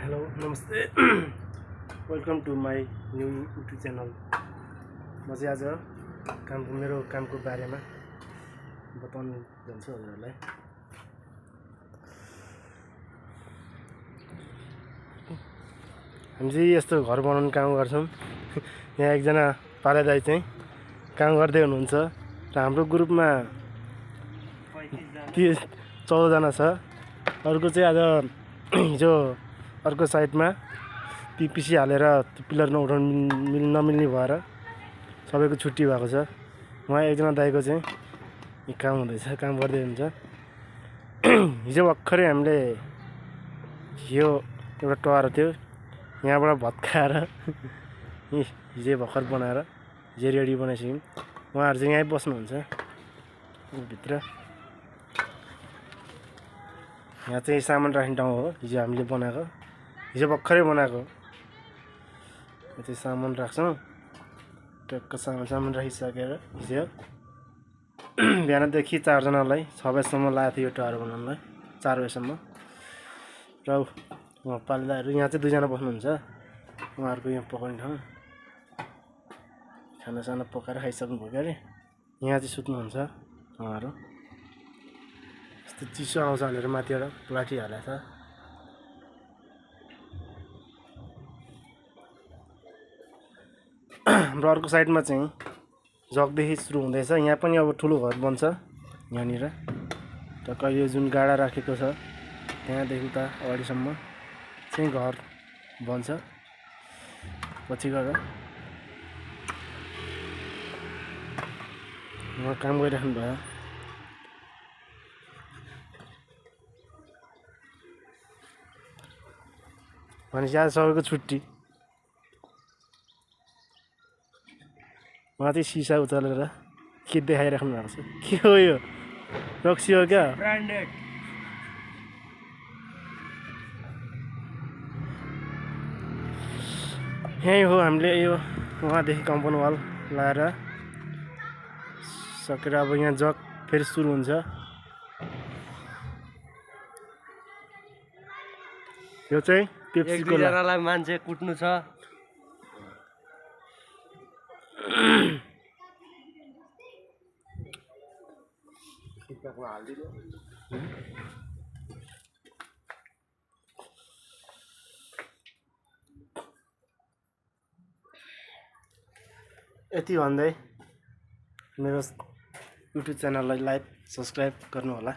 Hello नमस्ते welcome to my new YouTube channel. म चाहिँ आज मेरो कामको बारेमा बताउन जान्छु हजुरहरूलाई। हामी चाहिँ यस्तो घर बनाउने काम गर्छौँ। यहाँ एकजना पाले दाइ चाहिँ काम गर्दै हुनुहुन्छ र हाम्रो ग्रुपमा 14 जना छ। अर्को चाहिँ आज हिजो अर्को साइडमा पिपिसी हालेर पिलर नमिल्ने भएर सबैको छुट्टी भएको छ। उहाँ एकजना दाइको चाहिँ काम हुँदैछ, काम गर्दै हुन्छ। हिजो भर्खरै हामीले यो एउटा टवर थियो यहाँबाट भत्काएर हिजो भर्खर बनाएर हिजो रेडी बनाइसक्यौँ। उहाँहरू चाहिँ यहीँ बस्नुहुन्छ भित्र। यहाँ चाहिँ सामान राख्ने ठाउँ हो, हिजो हामीले बनाएको, हिजो भर्खरै बनाएको। यहाँ चाहिँ सामान राख्छौँ। टक्क सामान राखिसकेर हिजो बिहानदेखि 4 जनालाई 6 बजीसम्म लागेको थियो यो टावर बनाउनलाई, 4 बजीसम्म। र उहाँ पाल्दाहरू यहाँ चाहिँ 2 जना बस्नुहुन्छ। उहाँहरूको यहाँ पकाउने ठाउँ, खानासाना पकाएर खाइसक्नुभयो अरे यहाँ चाहिँ सुत्नुहुन्छ उहाँहरू। यस्तो चिसो आउँछ भनेर माथिबाट प्लाटी हालेको छ। हाम्रो अर्को साइडमा चाहिँ जगदेखि सुरु हुँदैछ। यहाँ पनि अब ठुलो घर बन्छ यहाँनिर। टक्क यो जुन गाडा राखेको छ त्यहाँदेखि उता अगाडिसम्म चाहिँ घर बन्छ पछि गएर। उहाँ काम गरिराख्नु भयो। भनेपछि आज सबैको छुट्टी। उहाँ चाहिँ सिसा उचालेर के देखाइराख्नु भएको छ। के हो यो? रक्सी हो क्या? ब्रान्डेड। यहीँ हो हामीले यो उहाँदेखि कम्पाउन्ड वाल लगाएर सकेर अब यहाँ जग फेरि सुरु हुन्छ। यो चाहिँ पेप्सीको जनालाई मान्छे कुट्नु छ। यति भन्दै मेरो युट्युब च्यानललाई लाइक सब्सक्राइब गर्नु होला।